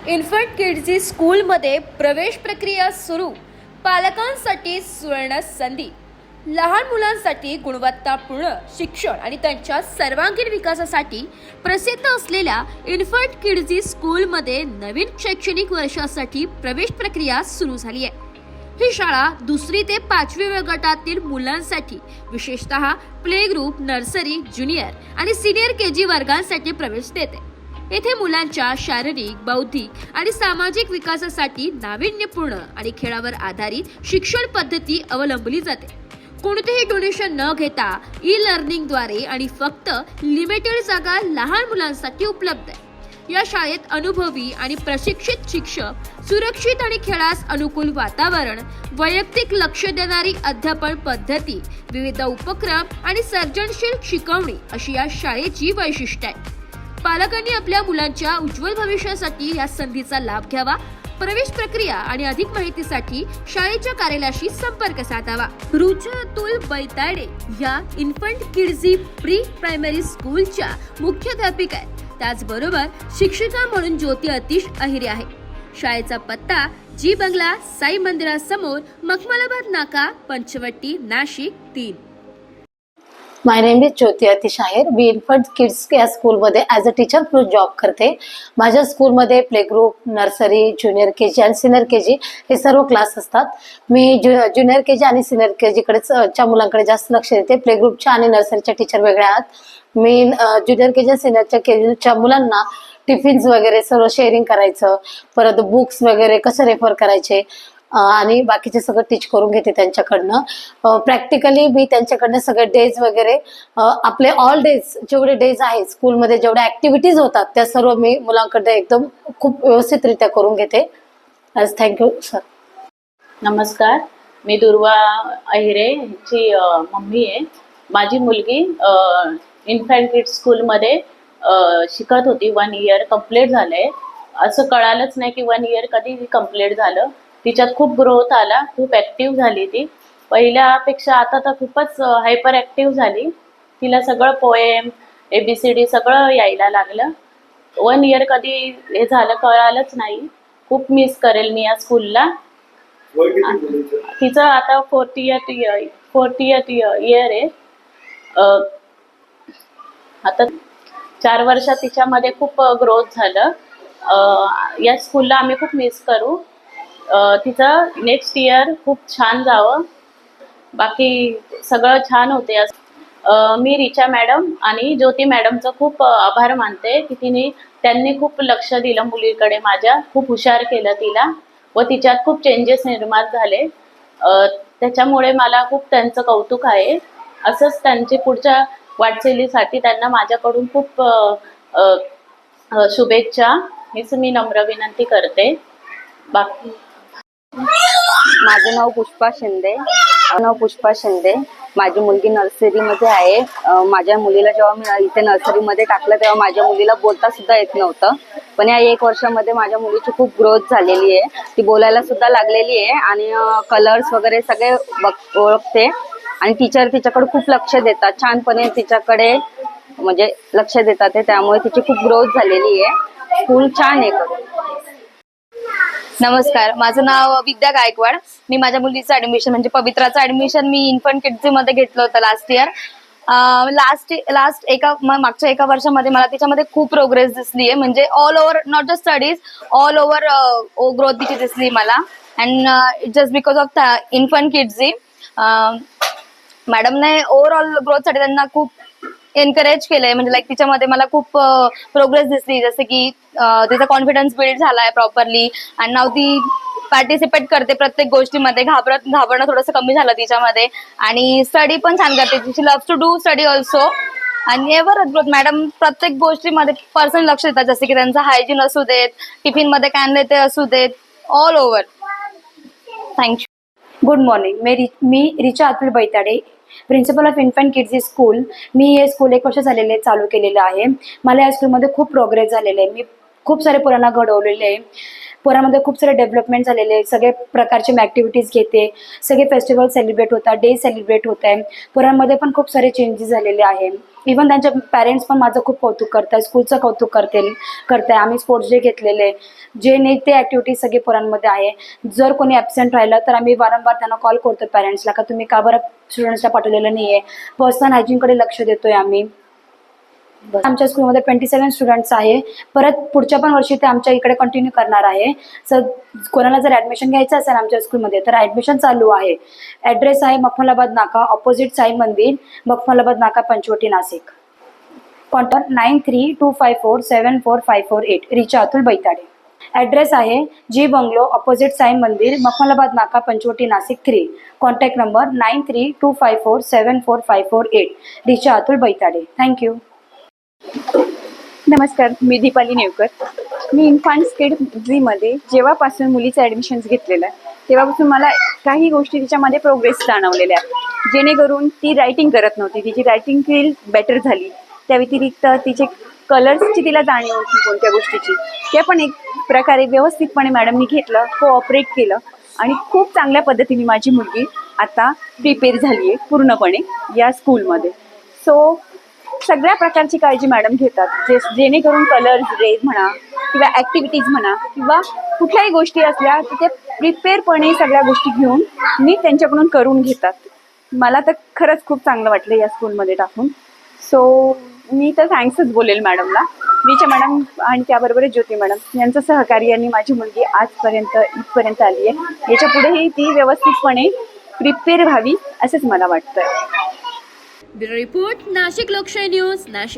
Infant kids स्कूलमध्ये प्रवेश प्रक्रिया सुरू. पालकांसाठी सुवर्ण संधी. लहान मुलांसाठी गुणवत्तापूर्ण शिक्षण आणि त्यांच्या सर्वांगीण विकासासाठी प्रसिद्ध असलेल्या इन्फंट किड्स स्कूलमध्ये नवीन शैक्षणिक वर्षासाठी प्रवेश प्रक्रिया सुरू झाली आहे. ही शाळा 2री ते 5वी गटातील मुलांसाठी विशेषतः प्ले ग्रुप, नर्सरी, ज्युनियर आणि सिनियर केजी वर्गांसाठी प्रवेश देते. येथे मुलांच्या शारीरिक, बौद्धिक आणि सामाजिक विकासासाठी नाविन्यपूर्ण आणि खेळावर आधारित शिक्षण पद्धती अवलंबली जाते. कोणतेही डोनेशन न घेता ई-लर्निंगद्वारे आणि फक्त लिमिटेड जागा लहान मुलांसाठी उपलब्ध आहे. या शाळेत अनुभवी आणि प्रशिक्षित शिक्षक, सुरक्षित आणि खेळास अनुकूल वातावरण, वैयक्तिक लक्ष देणारी अध्यापन पद्धती, विविध उपक्रम आणि सर्जनशील शिकवणी अशी या शाळेची वैशिष्ट्ये आहेत. पालकांनी आपल्या मुलांच्या उज्ज्वल भविष्यासाठी या संधीचा लाभ घ्यावा. प्रवेश प्रक्रिया आणि अधिक माहितीसाठी शाळेच्या कार्यालयाशी संपर्क साधावा. रुचा अतुल बैताडे या इन्फंट किड्स प्री प्रायमरी स्कूलच्या मुख्याध्यापिका आहेत. त्याचबरोबर शिक्षिका म्हणून ज्योती अतिश अहिरे आहे. शाळेचा पत्ता जी बंगला, साई मंदिरासमोर, मखमलाबाद नाका, Panchavati, Nashik 3. My name is Jyoti Atish Aher. मी इन्फंट किड्स या स्कूलमध्ये ॲज अ टीचर जॉब करते. माझ्या स्कूलमध्ये play group, nursery, junior K G आणि सिनियर के जी हे सर्व क्लास असतात. मी ज्युनियर के जी आणि सिनियर के जीकडेच च्या मुलांकडे जास्त लक्ष देते. प्ले ग्रुपच्या आणि नर्सरीच्या टीचर वेगळ्या आहात. मी ज्युनियर के जी सिनियरच्या के जीच्या मुलांना टिफिन्स वगैरे सर्व शेअरिंग करायचं, परत बुक्स वगैरे कसे रेफर करायचे आणि बाकीचे सगळं टीच करून घेते त्यांच्याकडनं. प्रॅक्टिकली मी त्यांच्याकडनं सगळे डेज वगैरे आपले ऑल डेज जेवढे डेज आहेत स्कूलमध्ये जेवढ्या ॲक्टिव्हिटीज होतात त्या सर्व मी मुलांकडे एकदम खूप व्यवस्थितरित्या करून घेते. आज थँक्यू सर. नमस्कार, मी दुर्वा अहिरे ची मम्मी आहे. माझी मुलगी इन्फंट किड्स स्कूलमध्ये शिकत होती. 1 इयर कंप्लीट झालंय. असं कळालंच नाही की 1 इयर कधी कंप्लीट झालं. तिच्यात खूप ग्रोथ आला, खूप ॲक्टिव्ह झाली ती. पहिल्यापेक्षा आता तर खूपच हायपर ॲक्टिव्ह झाली. तिला सगळं पोएम, ABCD सगळं यायला लागलं. 1 इयर कधी हे झालं कळालंच नाही. खूप मिस करेल मी या स्कूलला. तिचं आता 40th इयर आहे. आता 4 वर्षात तिच्यामध्ये खूप ग्रोथ झालं. या स्कूलला आम्ही खूप मिस करू. तिचं नेक्स्ट इयर खूप छान जावं. बाकी सगळं छान होते. मी रिचा मॅडम आणि ज्योती मॅडमचं खूप आभार मानते की त्यांनी खूप लक्ष दिलं मुलीकडे. माझ्या खूप हुशार केलं तिला व तिच्यात खूप चेंजेस निर्माण झाले. त्याच्यामुळे मला खूप त्यांचं कौतुक आहे. असंच त्यांची पुढच्या वाटचालीसाठी त्यांना माझ्याकडून खूप शुभेच्छा हीच मी नम्र विनंती करते. बाकी माझं नाव पुष्पा शिंदे. माझी मुलगी नर्सरीमध्ये आहे. माझ्या मुलीला जेव्हा मी इथे नर्सरीमध्ये टाकलं तेव्हा माझ्या मुलीला बोलता सुद्धा येत नव्हतं. पण या 1 वर्षामध्ये माझ्या मुलीची खूप ग्रोथ झालेली आहे. ती बोलायला सुद्धा लागलेली आहे आणि कलर्स वगैरे सगळे ओळखते. आणि टीचर तिच्याकडे खूप लक्ष देतात. छानपणे तिच्याकडे म्हणजे लक्ष देतात ते, त्यामुळे तिची खूप ग्रोथ झालेली आहे. स्कूल छान आहे. नमस्कार, माझं नाव विद्या गायकवाड. मी माझ्या मुलीचं ऍडमिशन म्हणजे पवित्राचं ऍडमिशन मी इन्फंट किड्स मध्ये घेतलं होतं लास्ट इयर. मागच्या 1 वर्षामध्ये मला त्याच्यामध्ये खूप प्रोग्रेस दिसली आहे. म्हणजे all over, not just studies, all over growth तिची दिसली मला. And just because of infant kids. मॅडमने ओव्हरऑल ग्रोथसाठी त्यांना खूप एनकरेज केलंय. म्हणजे लाईक तिच्यामध्ये मला खूप प्रोग्रेस दिसली. जसे की तिचा कॉन्फिडन्स बिल्ड झालाय प्रॉपरली. आणि नाव ती पार्टिसिपेट करते प्रत्येक गोष्टीमध्ये. घाबरणं थोडंसं कमी झालं तिच्यामध्ये. आणि स्टडी पण छान करते. She loves to do study also. आणि एव्हर ग्रोथ मॅडम प्रत्येक गोष्टीमध्ये पर्सनल लक्ष देतात. जसे की त्यांचं हायजीन असू देत, टिफिनमध्ये काय आणले ते असू देत, all over. Thank you. Good morning. मी Richa Atul Baitade, principal of infant kids school. मी हे स्कूल 1 वर्ष झालेले चालू केलेलं आहे. मला या स्कूलमध्ये खूप प्रोग्रेस झालेला आहे. मी खूप सारे पोरांना घडवलेले आहे. पोरांमध्ये खूप सारे डेव्हलपमेंट झालेले आहे. सगळे प्रकारचे ॲक्टिव्हिटीज घेते, सगळे फेस्टिवल सेलिब्रेट होतात, डे सेलिब्रेट होत आहे. पोरांमध्ये पण खूप सारे चेंजेस झालेले आहे. इवन त्यांच्या पॅरेंट्स पण माझं खूप कौतुक करताय, स्कूलचं कौतुक करताय. आम्ही स्पोर्ट्स डे घेतलेले, जे नाही ते ॲक्टिव्हिटीज सगळे पोरांमध्ये आहे. जर कोणी ॲबसेंट राहिलं तर आम्ही वारंवार त्यांना कॉल करतो पॅरेंट्सला, का तुम्ही का बरं स्टुडंट्सला पाठवलेलं नाही आहे. पर्सनल हायजीनकडे लक्ष देतोय आम्ही. आमच्या स्कूलमध्ये 27 स्टुडंट्स आहे. परत पुढच्या पण वर्षी ते आमच्या इकडे कंटिन्यू करणार आहे. सर कोणाला जर ॲडमिशन घ्यायचं असेल आमच्या स्कूलमध्ये तर ॲडमिशन चालू आहे. ॲड्रेस आहे मखमलाबाद नाका, ऑपोजिट साई मंदिर, मखमलाबाद नाका, पंचवटी, नाशिक. कॉन्टॅक्ट 9325474548. रिचा अतुल बैताडे. ॲड्रेस आहे G bungalow, opposite Sai Mandir, Makhmalabad नाका, Panchavati, Nashik 3. Contact number 9325474548. Richa Atul Baitade. Thank you. नमस्कार, मी दीपाली नेवकर. मी इन्फांट्स किड्स मध्ये जेव्हापासून मुलीचं ॲडमिशन्स घेतलेलं आहे तेव्हापासून मला काही गोष्टी तिच्यामध्ये प्रोग्रेस जाणवलेल्या आहेत. जेणेकरून ती रायटिंग करत नव्हती, तिची रायटिंग स्किल बेटर झाली. त्या व्यतिरिक्त तिचे कलर्सची तिला जाणीव होती कोणत्या गोष्टीची, ते पण एक प्रकारे व्यवस्थितपणे मॅडमनी घेतलं, कोऑपरेट केलं आणि खूप चांगल्या पद्धतीने माझी मुलगी आता प्रिपेअर झाली आहे पूर्णपणे या स्कूलमध्ये. सो सगळ्या प्रकारची काळजी मॅडम घेतात, जेणेकरून कलर्स, ड्रेस म्हणा किंवा ॲक्टिव्हिटीज म्हणा किंवा कुठल्याही गोष्टी असल्या तर ते प्रिपेअरपणे सगळ्या गोष्टी घेऊन मी त्यांच्याकडून करून घेतात. मला तर खरंच खूप चांगलं वाटलं या स्कूलमध्ये टाकून. सो मी तर थँक्सच बोलेल मॅडमला, रीचा मॅडम आणि त्याबरोबर ज्योती मॅडम यांचं सहकार्याने माझी मुलगी आजपर्यंत इथपर्यंत आली आहे. याच्या पुढेही ती व्यवस्थितपणे प्रिपेअर व्हावी असंच मला वाटतं. ब्युरो रिपोर्ट, नाशिक लोकशाही न्यूज, नाशिक.